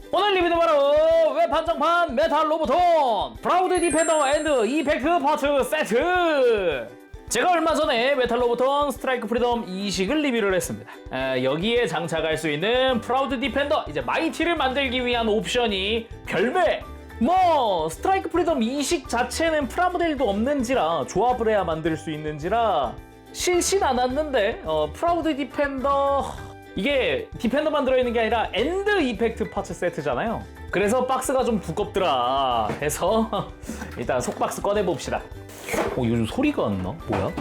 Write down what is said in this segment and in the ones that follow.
오늘 리뷰는 바로 외판정판 메탈 로보톤 프라우드 디펜더 앤드 이펙트 파츠 세트. 제가 얼마 전에 메탈 로보톤 스트라이크 프리덤 2식을 리뷰를 했습니다. 여기에 장착할 수 있는 프라우드 디펜더, 이제 마이티를 만들기 위한 옵션이 별배. 스트라이크 프리덤 2식 자체는 프라모델도 없는지라 조합을 해야 만들 수 있는지라 싫진 않았는데 프라우드 디펜더, 이게 디펜더만 들어있는 게 아니라 엔드 이펙트 파츠 세트잖아요. 그래서 박스가 좀 두껍더라 해서 일단 속박스 꺼내봅시다. 요즘 소리가 안 나? 뭐야?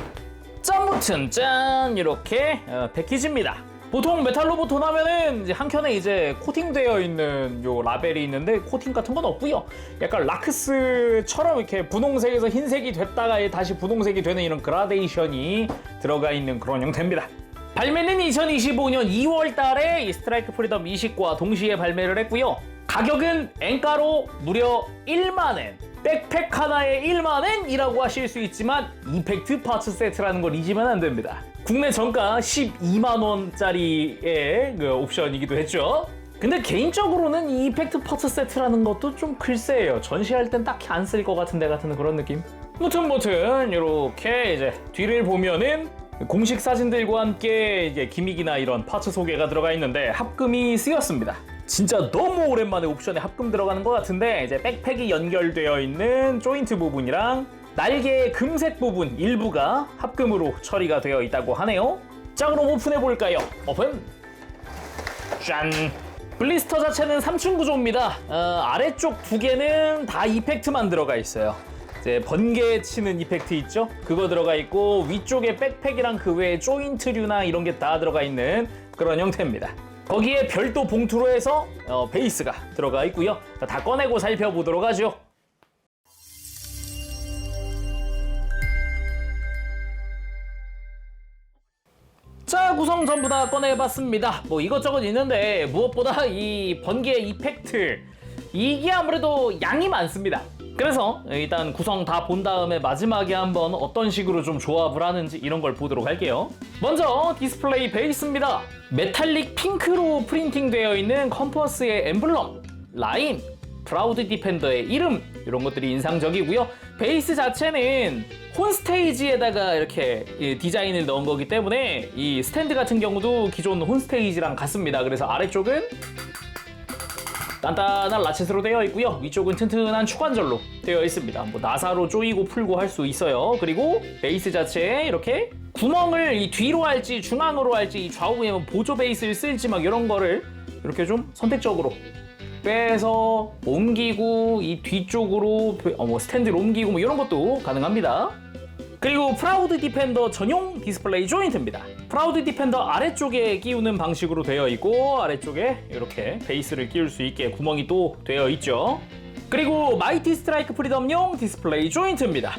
짠 무튼 짠, 이렇게 패키지입니다. 보통 메탈 로보톤 하면은 이제 한 켠에 이제 코팅되어 있는 요 라벨이 있는데 코팅 같은 건 없고요. 약간 라크스처럼 이렇게 분홍색에서 흰색이 됐다가 다시 분홍색이 되는 이런 그라데이션이 들어가 있는 그런 형태입니다. 발매는 2025년 2월 달에 이 스트라이크 프리덤 2식과 동시에 발매를 했고요. 가격은 엔가로 무려 1만엔, 백팩 하나에 1만엔이라고 하실 수 있지만 이펙트 파츠 세트라는 걸 잊으면 안 됩니다. 국내 정가 12만원짜리의 그 옵션이기도 했죠. 근데 개인적으로는 이 이펙트 파츠 세트라는 것도 좀 글쎄요. 전시할 땐 딱히 안 쓸 것 같은데 같은 그런 느낌? 무튼 이렇게 이제 뒤를 보면은 공식 사진들과 함께 이제 기믹이나 이런 파츠 소개가 들어가 있는데 합금이 쓰였습니다. 진짜 너무 오랜만에 옵션에 합금 들어가는 것 같은데 이제 백팩이 연결되어 있는 조인트 부분이랑 날개의 금색 부분 일부가 합금으로 처리가 되어 있다고 하네요. 자, 그럼 오픈해 볼까요? 오픈! 짠! 블리스터 자체는 3층 구조입니다. 아래쪽 두 개는 다 이펙트만 들어가 있어요. 이제 번개 치는 이펙트 있죠? 그거 들어가 있고 위쪽에 백팩이랑 그 외에 조인트류나 이런 게 다 들어가 있는 그런 형태입니다. 거기에 별도 봉투로 해서 베이스가 들어가 있고요. 다 꺼내고 살펴보도록 하죠. 자, 구성 전부 다 꺼내봤습니다. 이것저것 있는데 무엇보다 이 번개 이펙트, 이게 아무래도 양이 많습니다. 그래서 일단 구성 다 본 다음에 마지막에 한번 어떤 식으로 좀 조합을 하는지 이런 걸 보도록 할게요. 먼저 디스플레이 베이스입니다. 메탈릭 핑크로 프린팅 되어 있는 컴퍼스의 엠블럼, 라인, 프라우드 디펜더의 이름, 이런 것들이 인상적이고요. 베이스 자체는 혼스테이지에다가 이렇게 디자인을 넣은 거기 때문에 이 스탠드 같은 경우도 기존 혼스테이지랑 같습니다. 그래서 아래쪽은 단단한 라쳇으로 되어 있고요. 위쪽은 튼튼한 축관절로 되어 있습니다. 나사로 조이고 풀고 할 수 있어요. 그리고 베이스 자체에 이렇게 구멍을 이 뒤로 할지 중앙으로 할지 이 좌우에 보조 베이스를 쓸지 막 이런 거를 이렇게 좀 선택적으로 빼서 옮기고 이 뒤쪽으로 스탠드를 옮기고 이런 것도 가능합니다. 그리고 프라우드 디펜더 전용 디스플레이 조인트입니다. 프라우드 디펜더 아래쪽에 끼우는 방식으로 되어 있고 아래쪽에 이렇게 베이스를 끼울 수 있게 구멍이 또 되어 있죠. 그리고 마이티 스트라이크 프리덤용 디스플레이 조인트입니다.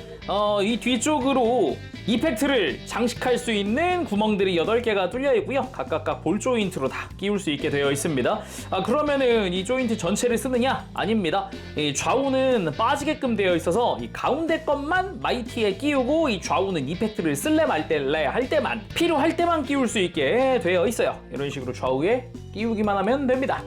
이 뒤쪽으로 이펙트를 장식할 수 있는 구멍들이 8개가 뚫려 있고요. 각각 볼 조인트로 다 끼울 수 있게 되어 있습니다. 그러면은 이 조인트 전체를 쓰느냐? 아닙니다. 이 좌우는 빠지게끔 되어 있어서 이 가운데 것만 마이티에 끼우고 이 좌우는 이펙트를 쓸래 말래 할 때만, 필요할 때만 끼울 수 있게 되어 있어요. 이런 식으로 좌우에 끼우기만 하면 됩니다.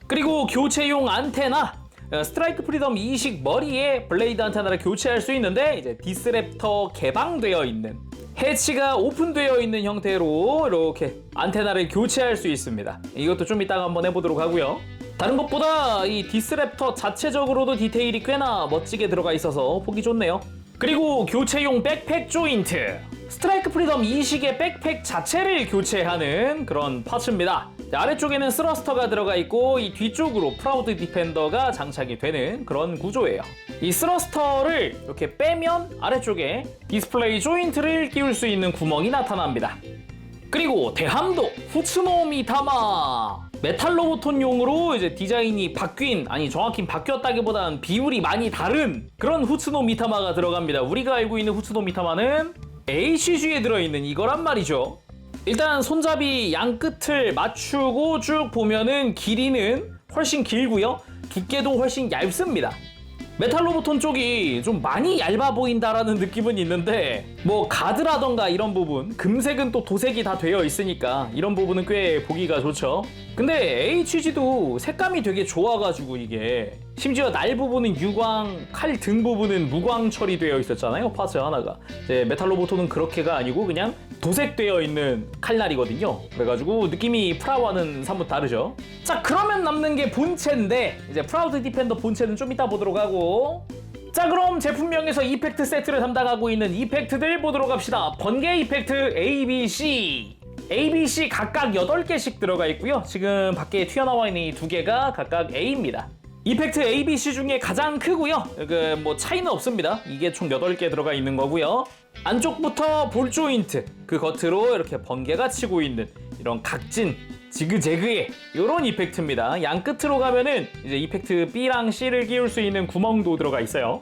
그리고 교체용 안테나, 스트라이크 프리덤 2식 머리에 블레이드 안테나를 교체할 수 있는데 이제 디스랩터 개방되어 있는, 해치가 오픈되어 있는 형태로 이렇게 안테나를 교체할 수 있습니다. 이것도 좀 이따가 한번 해보도록 하고요. 다른 것보다 이 디스랩터 자체적으로도 디테일이 꽤나 멋지게 들어가 있어서 보기 좋네요. 그리고 교체용 백팩 조인트, 스트라이크 프리덤 2식의 백팩 자체를 교체하는 그런 파츠입니다. 아래쪽에는 스러스터가 들어가 있고 이 뒤쪽으로 프라우드 디펜더가 장착이 되는 그런 구조예요. 이 스러스터를 이렇게 빼면 아래쪽에 디스플레이 조인트를 끼울 수 있는 구멍이 나타납니다. 그리고 대함도 후츠노 미타마, 메탈 로보톤용으로 이제 디자인이 바뀐, 아니 정확히 바뀌었다기보다는 비율이 많이 다른 그런 후츠노 미타마가 들어갑니다. 우리가 알고 있는 후츠노 미타마는 HG에 들어있는 이거란 말이죠. 일단 손잡이 양 끝을 맞추고 쭉 보면은 길이는 훨씬 길고요. 두께도 훨씬 얇습니다. 메탈로보톤 쪽이 좀 많이 얇아 보인다라는 느낌은 있는데 뭐 가드라던가 이런 부분, 금색은 또 도색이 다 되어 있으니까 이런 부분은 꽤 보기가 좋죠. 근데 HG도 색감이 되게 좋아가지고 이게 심지어 날 부분은 유광, 칼 등 부분은 무광 처리되어 있었잖아요, 파츠 하나가. 이제 메탈로보톤은 그렇게가 아니고 그냥 도색되어 있는 칼날이거든요. 그래가지고 느낌이 프라와는 사뭇 다르죠. 자, 그러면 남는 게 본체인데 이제 프라우드 디펜더 본체는 좀 이따 보도록 하고, 자, 그럼 제품명에서 이펙트 세트를 담당하고 있는 이펙트들 보도록 합시다. 번개 이펙트 ABC 각각 8개씩 들어가 있고요. 지금 밖에 튀어나와 있는 이 2개가 각각 A입니다. 이펙트 ABC 중에 가장 크고요. 뭐 차이는 없습니다. 이게 총 8개 들어가 있는 거고요. 안쪽부터 볼 조인트, 그 겉으로 이렇게 번개가 치고 있는 이런 각진 지그재그의 이런 이펙트입니다. 양 끝으로 가면은 이제 이펙트 B랑 C를 끼울 수 있는 구멍도 들어가 있어요.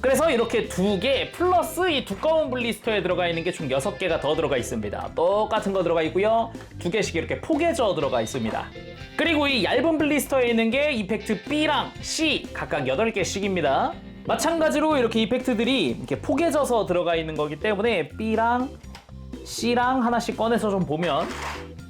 그래서 이렇게 2개 플러스 이 두꺼운 블리스터에 들어가 있는 게 총 6개가 더 들어가 있습니다. 똑같은 거 들어가 있고요. 2개씩 이렇게 포개져 들어가 있습니다. 그리고 이 얇은 블리스터에 있는 게 이펙트 B랑 C 각각 8개씩입니다. 마찬가지로 이렇게 이펙트들이 이렇게 포개져서 들어가 있는 거기 때문에 B랑 C랑 하나씩 꺼내서 좀 보면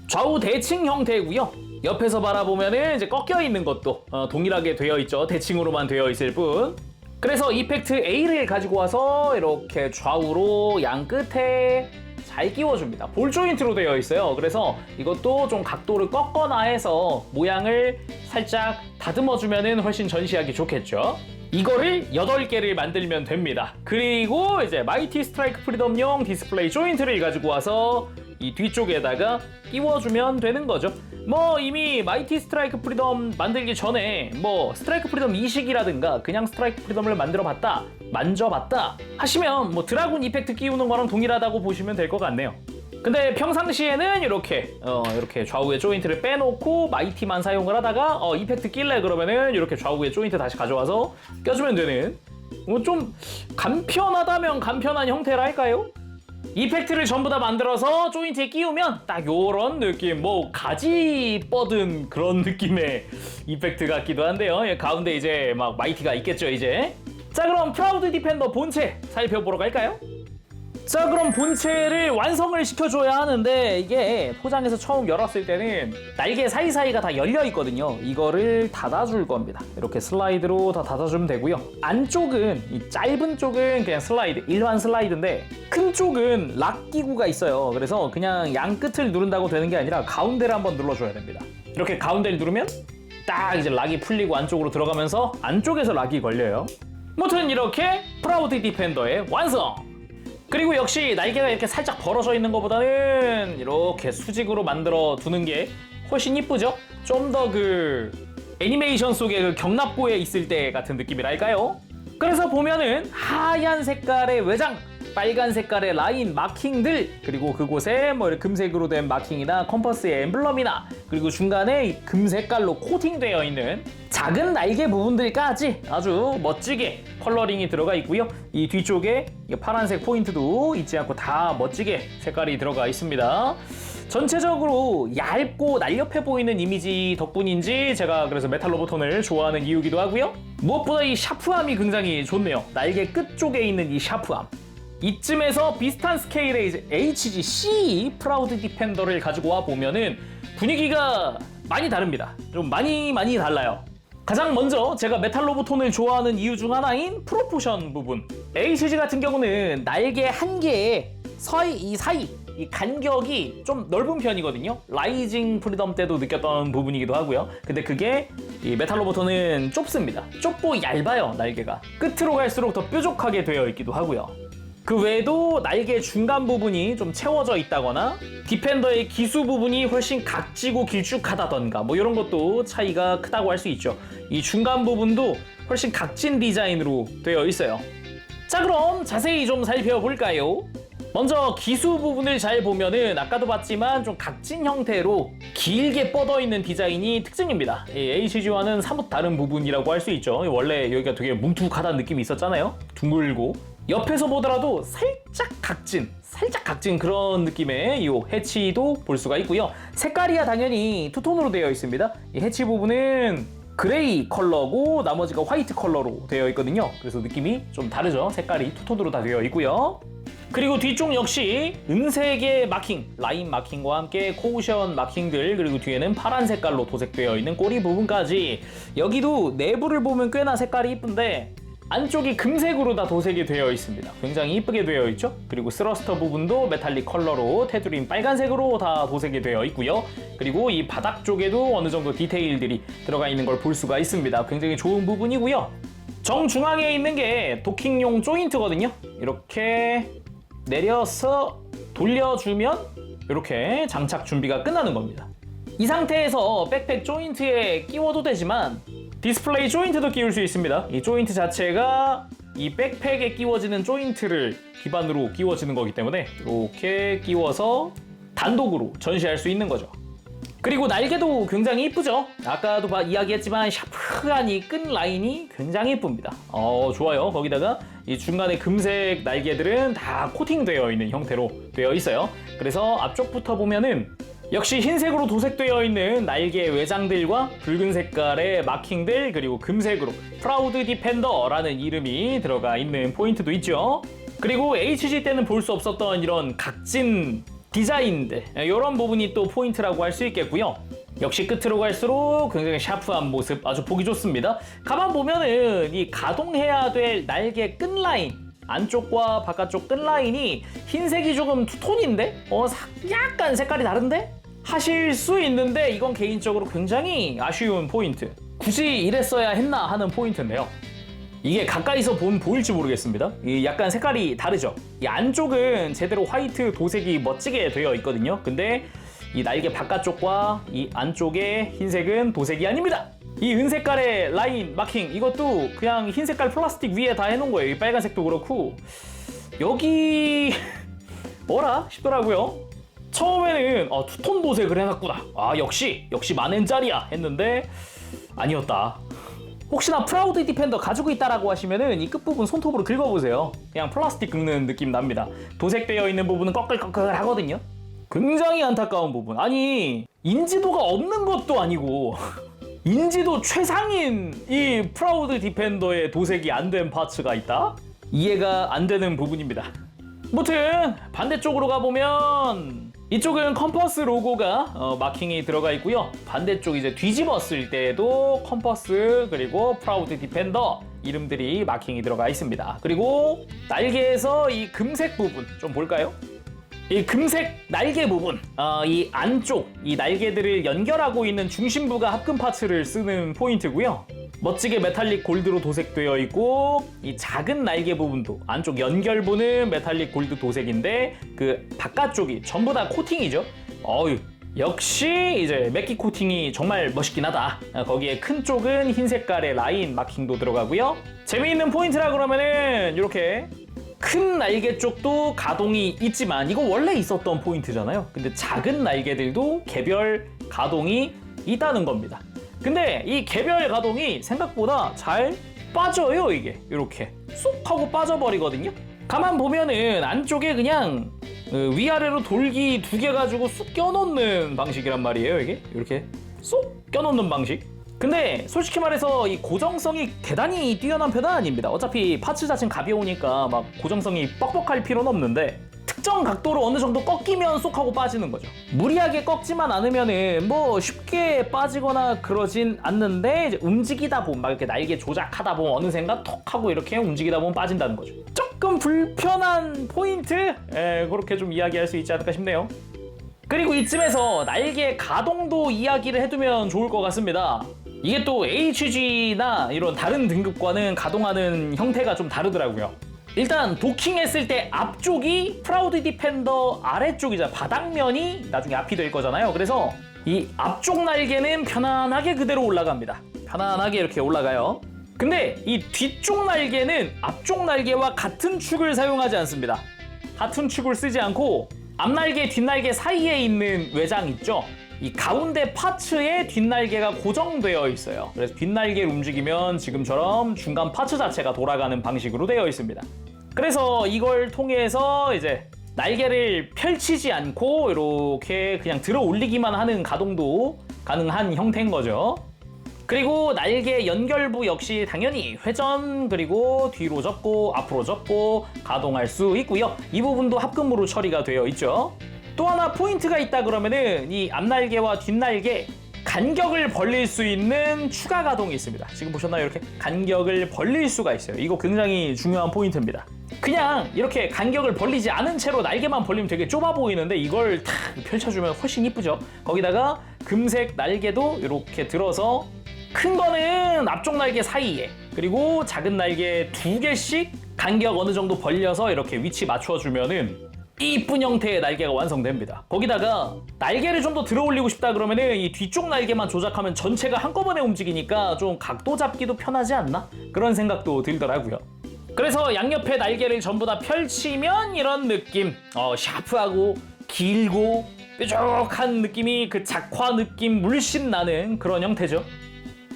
좌우 대칭 형태고요. 옆에서 바라보면은 이제 꺾여 있는 것도 동일하게 되어 있죠. 대칭으로만 되어 있을 뿐. 그래서 이펙트 A를 가지고 와서 이렇게 좌우로 양 끝에 잘 끼워줍니다. 볼 조인트로 되어 있어요. 그래서 이것도 좀 각도를 꺾거나 해서 모양을 살짝 다듬어주면 훨씬 전시하기 좋겠죠. 이거를 8개를 만들면 됩니다. 그리고 이제 마이티 스트라이크 프리덤용 디스플레이 조인트를 가지고 와서 이 뒤쪽에다가 끼워주면 되는 거죠. 뭐 이미 마이티 스트라이크 프리덤 만들기 전에 뭐 스트라이크 프리덤 이식이라든가 그냥 스트라이크 프리덤을 만들어봤다, 만져봤다 하시면 뭐 드라군 이펙트 끼우는 거랑 동일하다고 보시면 될 것 같네요. 근데 평상시에는 이렇게 좌우에 조인트를 빼놓고 마이티만 사용을 하다가 이펙트 낄래 그러면은 이렇게 좌우에 조인트 다시 가져와서 껴주면 되는, 뭐 좀 간편하다면 간편한 형태랄까요? 이펙트를 전부 다 만들어서 조인트에 끼우면 딱 요런 느낌, 뭐 가지 뻗은 그런 느낌의 이펙트 같기도 한데요. 가운데 이제 막 마이티가 있겠죠 이제. 자, 그럼 프라우드 디펜더 본체 살펴보러 갈까요? 자, 그럼 본체를 완성을 시켜줘야 하는데 이게 포장해서 처음 열었을 때는 날개 사이사이가 다 열려 있거든요. 이거를 닫아줄 겁니다. 이렇게 슬라이드로 다 닫아주면 되고요. 안쪽은, 이 짧은 쪽은 그냥 슬라이드, 일반 슬라이드인데 큰 쪽은 락 기구가 있어요. 그래서 그냥 양 끝을 누른다고 되는 게 아니라 가운데를 한번 눌러줘야 됩니다. 이렇게 가운데를 누르면 딱 이제 락이 풀리고 안쪽으로 들어가면서 안쪽에서 락이 걸려요. 아무튼 이렇게 프라우드 디펜더의 완성! 그리고 역시 날개가 이렇게 살짝 벌어져 있는 것보다는 이렇게 수직으로 만들어 두는 게 훨씬 이쁘죠? 좀 더 그 애니메이션 속의 그 경납고에 있을 때 같은 느낌이랄까요? 그래서 보면은 하얀 색깔의 외장, 빨간 색깔의 라인 마킹들, 그리고 그곳에 뭐 금색으로 된 마킹이나 컴퍼스의 엠블럼이나, 그리고 중간에 이 금색깔로 코팅되어 있는 작은 날개 부분들까지 아주 멋지게 컬러링이 들어가 있고요. 이 뒤쪽에 파란색 포인트도 잊지 않고 다 멋지게 색깔이 들어가 있습니다. 전체적으로 얇고 날렵해 보이는 이미지 덕분인지 제가 그래서 메탈로보톤을 좋아하는 이유기도 하고요. 무엇보다 이 샤프함이 굉장히 좋네요. 날개 끝 쪽에 있는 이 샤프함. 이쯤에서 비슷한 스케일의 이제 HGC 프라우드 디펜더를 가지고 와 보면은 분위기가 많이 다릅니다. 좀 많이 달라요. 가장 먼저 제가 메탈로보톤을 좋아하는 이유 중 하나인 프로포션 부분. HG 같은 경우는 날개 한 개의 사이 이 간격이 좀 넓은 편이거든요. 라이징 프리덤 때도 느꼈던 부분이기도 하고요. 근데 그게 이 메탈로보톤은 좁습니다. 좁고 얇아요, 날개가. 끝으로 갈수록 더 뾰족하게 되어 있기도 하고요. 그 외에도 날개 중간 부분이 좀 채워져 있다거나 디펜더의 기수 부분이 훨씬 각지고 길쭉하다던가 뭐 이런 것도 차이가 크다고 할 수 있죠. 이 중간 부분도 훨씬 각진 디자인으로 되어 있어요. 자, 그럼 자세히 좀 살펴볼까요? 먼저 기수 부분을 잘 보면은 아까도 봤지만 좀 각진 형태로 길게 뻗어 있는 디자인이 특징입니다. HG와는 사뭇 다른 부분이라고 할 수 있죠. 원래 여기가 되게 뭉툭하다는 느낌이 있었잖아요. 둥글고 옆에서 보더라도 살짝 각진 그런 느낌의 이 해치도 볼 수가 있고요. 색깔이야 당연히 투톤으로 되어 있습니다. 이 해치 부분은 그레이 컬러고 나머지가 화이트 컬러로 되어 있거든요. 그래서 느낌이 좀 다르죠. 색깔이 투톤으로 다 되어 있고요. 그리고 뒤쪽 역시 은색의 마킹, 라인 마킹과 함께 코우션 마킹들, 그리고 뒤에는 파란 색깔로 도색되어 있는 꼬리 부분까지. 여기도 내부를 보면 꽤나 색깔이 이쁜데 안쪽이 금색으로 다 도색이 되어 있습니다. 굉장히 이쁘게 되어 있죠. 그리고 스러스터 부분도 메탈릭 컬러로 테두린 빨간색으로 다 도색이 되어 있고요. 그리고 이 바닥 쪽에도 어느 정도 디테일들이 들어가 있는 걸 볼 수가 있습니다. 굉장히 좋은 부분이고요. 정중앙에 있는 게 도킹용 조인트거든요. 이렇게 내려서 돌려주면 이렇게 장착 준비가 끝나는 겁니다. 이 상태에서 백팩 조인트에 끼워도 되지만 디스플레이 조인트도 끼울 수 있습니다. 이 조인트 자체가 이 백팩에 끼워지는 조인트를 기반으로 끼워지는 거기 때문에 이렇게 끼워서 단독으로 전시할 수 있는 거죠. 그리고 날개도 굉장히 이쁘죠. 아까도 이야기했지만 샤프한 이 끈 라인이 굉장히 이쁩니다. 좋아요. 거기다가 이 중간에 금색 날개들은 다 코팅되어 있는 형태로 되어 있어요. 그래서 앞쪽부터 보면은 역시 흰색으로 도색되어 있는 날개 외장들과 붉은 색깔의 마킹들, 그리고 금색으로 프라우드 디펜더라는 이름이 들어가 있는 포인트도 있죠. 그리고 HG 때는 볼 수 없었던 이런 각진 디자인들, 이런 부분이 또 포인트라고 할 수 있겠고요. 역시 끝으로 갈수록 굉장히 샤프한 모습, 아주 보기 좋습니다. 가만 보면은 이 가동해야 될 날개 끈 라인, 안쪽과 바깥쪽 끈 라인이 흰색이 조금 투톤인데? 약간 색깔이 다른데? 하실 수 있는데 이건 개인적으로 굉장히 아쉬운 포인트. 굳이 이랬어야 했나 하는 포인트인데요. 이게 가까이서 보일지 모르겠습니다. 약간 색깔이 다르죠. 이 안쪽은 제대로 화이트 도색이 멋지게 되어 있거든요. 근데 이 날개 바깥쪽과 이 안쪽의 흰색은 도색이 아닙니다. 이 은색깔의 라인 마킹, 이것도 그냥 흰색깔 플라스틱 위에 다 해놓은 거예요. 이 빨간색도 그렇고 여기 뭐라 싶더라고요. 처음에는 투톤 도색을 해놨구나, 역시 만엔짜리야 했는데 아니었다. 혹시나 프라우드 디펜더 가지고 있다라고 하시면은 이 끝부분 손톱으로 긁어보세요. 그냥 플라스틱 긁는 느낌 납니다. 도색되어 있는 부분은 꺼끌꺼끌 하거든요. 굉장히 안타까운 부분. 아니, 인지도가 없는 것도 아니고 인지도 최상인 이 프라우드 디펜더의 도색이 안 된 파츠가 있다? 이해가 안 되는 부분입니다. 무튼 반대쪽으로 가보면 이쪽은 컴퍼스 로고가 마킹이 들어가 있고요. 반대쪽 이제 뒤집었을 때도 컴퍼스 그리고 프라우드 디펜더 이름들이 마킹이 들어가 있습니다. 그리고 날개에서 이 금색 부분 좀 볼까요? 이 금색 날개 부분, 이 안쪽 이 날개들을 연결하고 있는 중심부가 합금 파츠를 쓰는 포인트고요. 멋지게 메탈릭 골드로 도색되어 있고 이 작은 날개 부분도 안쪽 연결부는 메탈릭 골드 도색인데 그 바깥쪽이 전부 다 코팅이죠. 역시 이제 맥기 코팅이 정말 멋있긴 하다. 거기에 큰 쪽은 흰 색깔의 라인 마킹도 들어가고요. 재미있는 포인트라 그러면은 이렇게 큰 날개 쪽도 가동이 있지만 이거 원래 있었던 포인트잖아요. 근데 작은 날개들도 개별 가동이 있다는 겁니다. 근데 이 개별 가동이 생각보다 잘 빠져요. 이게 이렇게 쏙 하고 빠져버리거든요. 가만 보면은 안쪽에 그냥 위아래로 돌기 2개 가지고 쑥 껴놓는 방식이란 말이에요. 이게 이렇게 쏙 껴놓는 방식. 근데 솔직히 말해서 이 고정성이 대단히 뛰어난 편은 아닙니다. 어차피 파츠 자체는 가벼우니까 막 고정성이 뻑뻑할 필요는 없는데 특정 각도로 어느 정도 꺾이면 쏙 하고 빠지는 거죠. 무리하게 꺾지만 않으면은 뭐 쉽게 빠지거나 그러진 않는데 이제 움직이다 보면 막 이렇게 날개 조작하다 보면 어느샌가 톡 하고 이렇게 움직이다 보면 빠진다는 거죠. 조금 불편한 포인트? 그렇게 좀 이야기할 수 있지 않을까 싶네요. 그리고 이쯤에서 날개 가동도 이야기를 해두면 좋을 것 같습니다. 이게 또 HG나 이런 다른 등급과는 가동하는 형태가 좀 다르더라고요. 일단 도킹했을 때 앞쪽이 프라우드 디펜더 아래쪽이자 바닥면이 나중에 앞이 될 거잖아요. 그래서 이 앞쪽 날개는 편안하게 그대로 올라갑니다. 편안하게 이렇게 올라가요. 근데 이 뒤쪽 날개는 앞쪽 날개와 같은 축을 사용하지 않습니다. 같은 축을 쓰지 않고 앞날개, 뒷날개 사이에 있는 외장 있죠? 이 가운데 파츠에 뒷날개가 고정되어 있어요. 그래서 뒷날개를 움직이면 지금처럼 중간 파츠 자체가 돌아가는 방식으로 되어 있습니다. 그래서 이걸 통해서 이제 날개를 펼치지 않고 이렇게 그냥 들어 올리기만 하는 가동도 가능한 형태인 거죠. 그리고 날개 연결부 역시 당연히 회전 그리고 뒤로 접고 앞으로 접고 가동할 수 있고요. 이 부분도 합금으로 처리가 되어 있죠. 또 하나 포인트가 있다 그러면은 이 앞날개와 뒷날개 간격을 벌릴 수 있는 추가 가동이 있습니다. 지금 보셨나요? 이렇게 간격을 벌릴 수가 있어요. 이거 굉장히 중요한 포인트입니다. 그냥 이렇게 간격을 벌리지 않은 채로 날개만 벌리면 되게 좁아 보이는데 이걸 탁 펼쳐주면 훨씬 이쁘죠. 거기다가 금색 날개도 이렇게 들어서 큰 거는 앞쪽 날개 사이에 그리고 작은 날개 2개씩 간격 어느 정도 벌려서 이렇게 위치 맞춰주면은 이쁜 형태의 날개가 완성됩니다. 거기다가 날개를 좀 더 들어 올리고 싶다 그러면은 이 뒤쪽 날개만 조작하면 전체가 한꺼번에 움직이니까 좀 각도 잡기도 편하지 않나? 그런 생각도 들더라고요. 그래서 양옆에 날개를 전부 다 펼치면 이런 느낌. 샤프하고 길고 뾰족한 느낌이 그 작화 느낌 물씬 나는 그런 형태죠.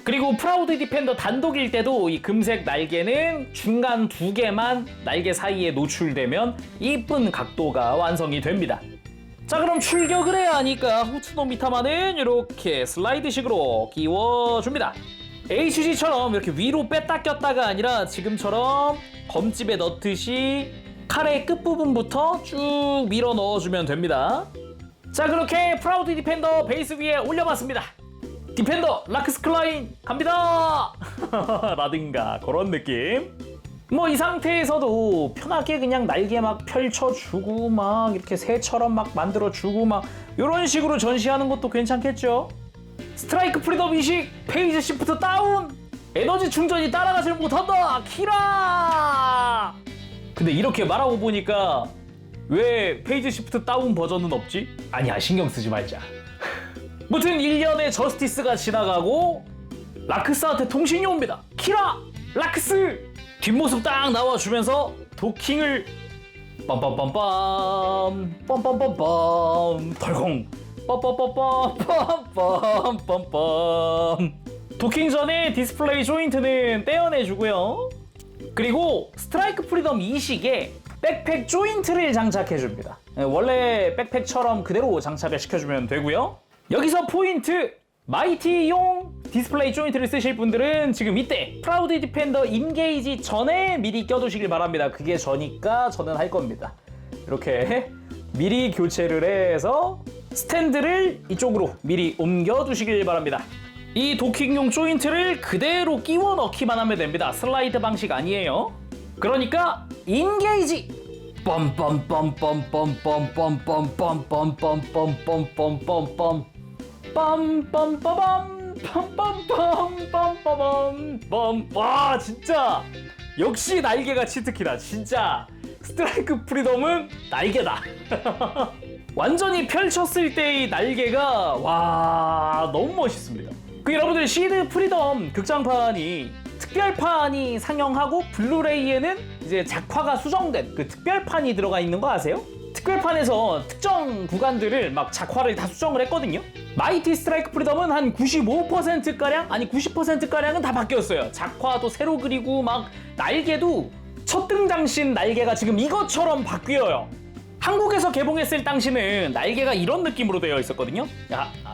그리고 프라우드 디펜더 단독일 때도 이 금색 날개는 중간 2개만 날개 사이에 노출되면 이쁜 각도가 완성이 됩니다. 자, 그럼 출격을 해야 하니까 후트노미타만은 이렇게 슬라이드식으로 끼워줍니다. HG처럼 이렇게 위로 뺐다 꼈다가 아니라 지금처럼 검집에 넣듯이 칼의 끝부분부터 쭉 밀어 넣어주면 됩니다. 자, 그렇게 프라우드 디펜더 베이스 위에 올려봤습니다. 디펜더 라크스 클라인 갑니다! 라든가 그런 느낌. 뭐 이 상태에서도 편하게 그냥 날개 막 펼쳐주고 막 이렇게 새처럼 막 만들어주고 막 이런 식으로 전시하는 것도 괜찮겠죠? 스트라이크 프리덤 이식 페이지 시프트 다운 에너지 충전이 따라가질 못한다 키라. 근데 이렇게 말하고 보니까 왜 페이지 시프트 다운 버전은 없지? 아니야, 신경 쓰지 말자. 무튼 1년의 저스티스가 지나가고 라크스한테 통신이 옵니다. 키라! 라크스! 뒷모습 딱 나와주면서 도킹을 빰빰빰빰 빰빰빰빰 덜컹 빰빰빰빰 빰빰빰빰. 도킹 전에 디스플레이 조인트는 떼어내주고요. 그리고 스트라이크 프리덤 이식에 백팩 조인트를 장착해줍니다. 원래 백팩처럼 그대로 장착을 시켜주면 되고요. 여기서 포인트! 마이티용 디스플레이 조인트를 쓰실 분들은 지금 이때 프라우드 디펜더 인게이지 전에 미리 껴두시길 바랍니다. 그게 저니까 저는 할 겁니다. 이렇게 미리 교체를 해서 스탠드를 이쪽으로 미리 옮겨두시길 바랍니다. 이 도킹용 조인트를 그대로 끼워 넣기만 하면 됩니다. 슬라이드 방식 아니에요. 그러니까 인게이지! 빰빰빰빰빰빰빰빰빰빰빰빰빰빰빰빰 빰빰빠밤 빰빰빰빰빰빰빰. 와, 진짜 역시 날개가 치트키다. 진짜 스트라이크 프리덤은 날개다. 완전히 펼쳤을 때의 날개가 와, 너무 멋있습니다. 그 여러분들 시드 프리덤 극장판이 특별판이 상영하고 블루레이에는 이제 작화가 수정된 그 특별판이 들어가 있는 거 아세요? 특별판에서 특정 구간들을 막 작화를 다 수정을 했거든요. 마이티 스트라이크 프리덤은 한 95%가량 아니 90%가량은 다 바뀌었어요. 작화도 새로 그리고 막 날개도 첫 등장신 날개가 지금 이것처럼 바뀌어요. 한국에서 개봉했을 당시는 날개가 이런 느낌으로 되어 있었거든요.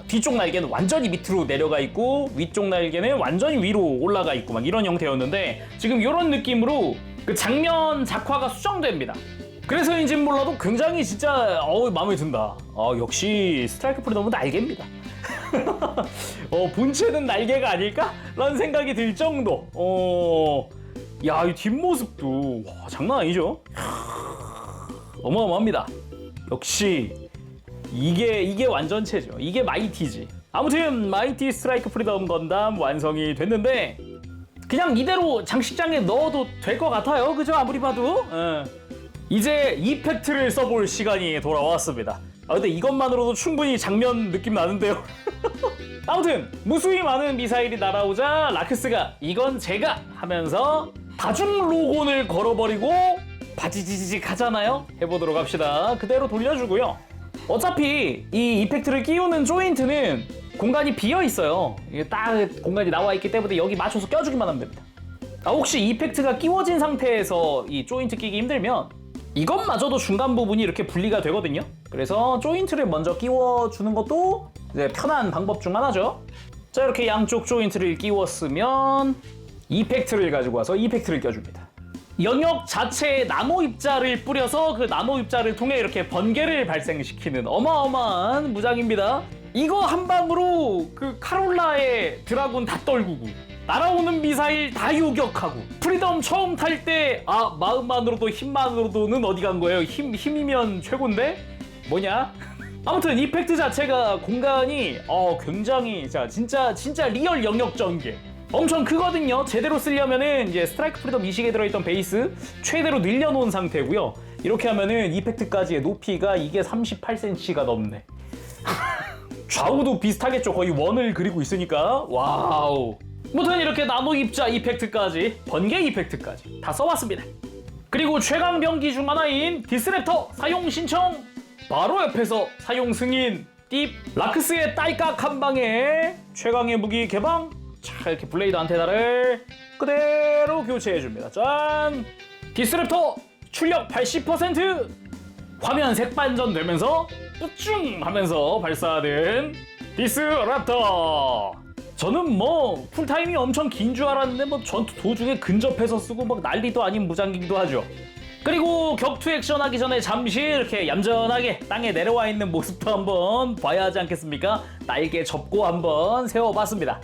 뒤쪽 날개는 완전히 밑으로 내려가 있고 위쪽 날개는 완전히 위로 올라가 있고 막 이런 형태였는데 지금 이런 느낌으로 그 장면 작화가 수정됩니다. 그래서인지 몰라도 굉장히 진짜 마음에 든다. 역시 스트라이크 프리덤은 날개입니다. 본체는 날개가 아닐까? 라는 생각이 들 정도. 야, 이 뒷모습도 와, 장난 아니죠? 어마어마합니다. 역시 이게 완전체죠. 이게 마이티지. 아무튼 마이티 스트라이크 프리덤 건담 완성이 됐는데 그냥 이대로 장식장에 넣어도 될 것 같아요. 그죠? 아무리 봐도. 이제 이펙트를 써볼 시간이 돌아왔습니다. 근데 이것만으로도 충분히 장면 느낌 나는데요. 아무튼 무수히 많은 미사일이 날아오자 라크스가 이건 제가 하면서 다중 로곤을 걸어버리고 바지지직 하잖아요. 해보도록 합시다. 그대로 돌려주고요. 어차피 이 이펙트를 끼우는 조인트는 공간이 비어 있어요. 이게 딱 공간이 나와 있기 때문에 여기 맞춰서 껴주기만 하면 됩니다. 혹시 이펙트가 끼워진 상태에서 이 조인트 끼기 힘들면 이것마저도 중간 부분이 이렇게 분리가 되거든요. 그래서 조인트를 먼저 끼워주는 것도 이제 편한 방법 중 하나죠. 자, 이렇게 양쪽 조인트를 끼웠으면 이펙트를 가지고 와서 이펙트를 껴줍니다. 영역 자체에 나노 입자를 뿌려서 그 나노 입자를 통해 이렇게 번개를 발생시키는 어마어마한 무장입니다. 이거 한 방으로 그 카롤라의 드라군 다 떨구고 날아오는 미사일 다 요격하고 프리덤 처음 탈 때 마음만으로도 힘만으로도는 어디 간 거예요? 힘이면 최고인데? 뭐냐? 아무튼 이펙트 자체가 공간이 굉장히 진짜 리얼 영역 전개 엄청 크거든요. 제대로 쓰려면은 이제 스트라이크 프리덤 이식에 들어있던 베이스 최대로 늘려놓은 상태고요. 이렇게 하면은 이펙트까지의 높이가 이게 38cm가 넘네. 좌우도 비슷하겠죠. 거의 원을 그리고 있으니까. 와우. 아무튼 이렇게 나노 입자 이펙트까지 번개 이펙트까지 다 써봤습니다. 그리고 최강 병기 중 하나인 디스랩터 사용 신청 바로 옆에서 사용 승인 띠 라크스의 딸깍 한 방에 최강의 무기 개방. 자, 이렇게 블레이드 안테나를 그대로 교체해줍니다. 짠! 디스랩터 출력 80% 화면 색반전 되면서 뿌쭝 하면서 발사된 디스랩터. 저는 뭐 쿨타임이 엄청 긴 줄 알았는데 뭐 전투 도중에 근접해서 쓰고 막 난리도 아닌 무장기기도 하죠. 그리고 격투 액션 하기 전에 잠시 이렇게 얌전하게 땅에 내려와 있는 모습도 한번 봐야 하지 않겠습니까? 날개 접고 한번 세워봤습니다.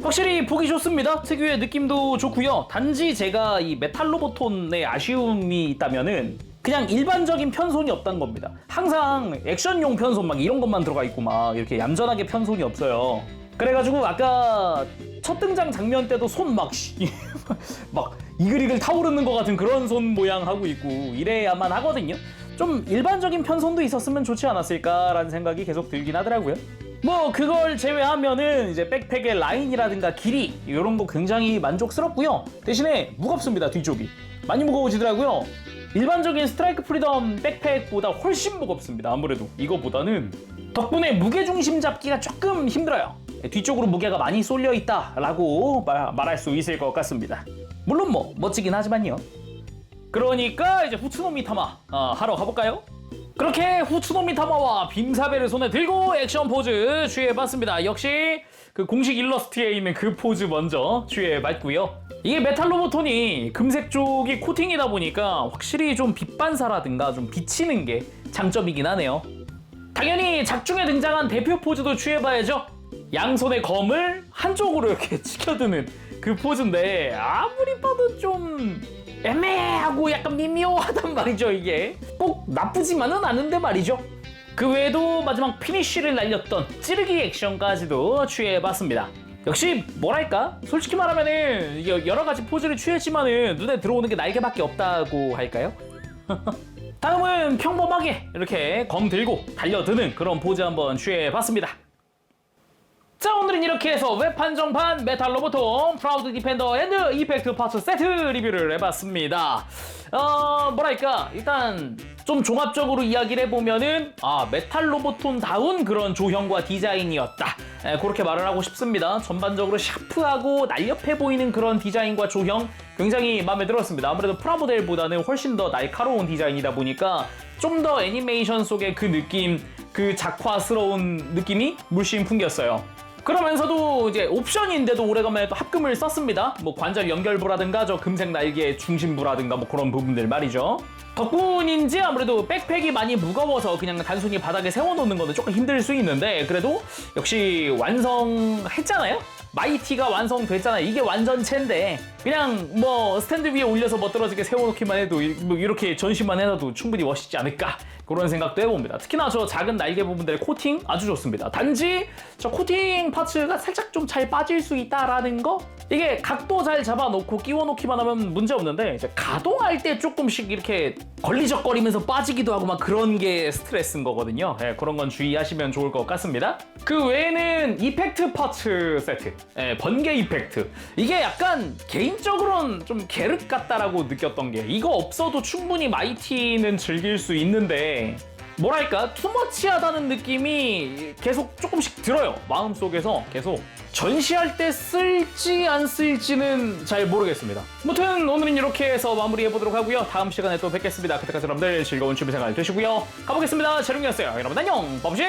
확실히 보기 좋습니다. 특유의 느낌도 좋고요. 단지 제가 이 메탈 로보톤의 아쉬움이 있다면은 그냥 일반적인 편손이 없다는 겁니다. 항상 액션용 편손 막 이런 것만 들어가 있고 막 이렇게 얌전하게 편손이 없어요. 그래가지고 아까 첫 등장 장면 때도 손 막 이글이글 타오르는 것 같은 그런 손 모양 하고 있고 이래야만 하거든요. 좀 일반적인 편손도 있었으면 좋지 않았을까라는 생각이 계속 들긴 하더라고요. 뭐 그걸 제외하면은 이제 백팩의 라인이라든가 길이 이런 거 굉장히 만족스럽고요. 대신에 무겁습니다. 뒤쪽이 많이 무거워지더라고요. 일반적인 스트라이크 프리덤 백팩보다 훨씬 무겁습니다. 아무래도 이거보다는 덕분에 무게중심 잡기가 조금 힘들어요. 뒤쪽으로 무게가 많이 쏠려 있다라고 말할 수 있을 것 같습니다. 물론 뭐 멋지긴 하지만요. 그러니까 이제 후츠노미 타마 하러 가볼까요? 그렇게 후츠노미 타마와 빔사베를 손에 들고 액션 포즈 취해봤습니다. 역시 그 공식 일러스트에 있는 그 포즈 먼저 취해봤고요. 이게 메탈 로보톤이 금색 쪽이 코팅이다 보니까 확실히 좀 빛반사라든가 좀 비치는 게 장점이긴 하네요. 당연히 작중에 등장한 대표 포즈도 취해봐야죠. 양손의 검을 한쪽으로 이렇게 치켜드는 그 포즈인데 아무리 봐도 좀 애매하고 약간 미묘하단 말이죠. 이게 꼭 나쁘지만은 않은데 말이죠. 그 외에도 마지막 피니쉬를 날렸던 찌르기 액션까지도 취해봤습니다. 역시 뭐랄까 솔직히 말하면은 여러 가지 포즈를 취했지만은 눈에 들어오는 게 날개밖에 없다고 할까요? 다음은 평범하게 이렇게 검 들고 달려드는 그런 포즈 한번 취해봤습니다. 자, 오늘은 이렇게 해서 웹 한정판 메탈 로보톤 프라우드 디펜더 앤드 이펙트 파츠 세트 리뷰를 해봤습니다. 뭐랄까 일단 좀 종합적으로 이야기를 해보면은 메탈 로보톤다운 그런 조형과 디자인이었다, 그렇게 말을 하고 싶습니다. 전반적으로 샤프하고 날렵해 보이는 그런 디자인과 조형 굉장히 마음에 들었습니다. 아무래도 프라모델보다는 훨씬 더 날카로운 디자인이다 보니까 좀 더 애니메이션 속의 그 느낌, 그 작화스러운 느낌이 물씬 풍겼어요. 그러면서도 이제 옵션인데도 오래간만에 또 합금을 썼습니다. 뭐 관절 연결부라든가 저 금색 날개 중심부라든가 뭐 그런 부분들 말이죠. 덕분인지 아무래도 백팩이 많이 무거워서 그냥 단순히 바닥에 세워놓는 거는 조금 힘들 수 있는데 그래도 역시 완성했잖아요? 마이티가 완성됐잖아요. 이게 완전체인데 그냥 뭐 스탠드 위에 올려서 멋들어지게 세워놓기만 해도 뭐 이렇게 전시만 해놔도 충분히 멋있지 않을까, 그런 생각도 해봅니다. 특히나 저 작은 날개 부분들의 코팅 아주 좋습니다. 단지 저 코팅 파츠가 살짝 좀 잘 빠질 수 있다라는 거? 이게 각도 잘 잡아놓고 끼워놓기만 하면 문제없는데 이제 가동할 때 조금씩 이렇게 걸리적거리면서 빠지기도 하고 막 그런 게 스트레스인 거거든요. 그런 건 주의하시면 좋을 것 같습니다. 그 외에는 이펙트 파츠 세트, 번개 이펙트, 이게 약간 개인적으로는 좀 게륵 같다라고 느꼈던 게 이거 없어도 충분히 마이티는 즐길 수 있는데 뭐랄까 투머치하다는 느낌이 계속 조금씩 들어요. 마음속에서 계속 전시할 때 쓸지 안 쓸지는 잘 모르겠습니다. 아무튼 오늘은 이렇게 해서 마무리해보도록 하고요. 다음 시간에 또 뵙겠습니다. 그때까지 여러분들 즐거운 취미생활 되시고요. 가보겠습니다. 재룡이었어요. 여러분 안녕. 범시.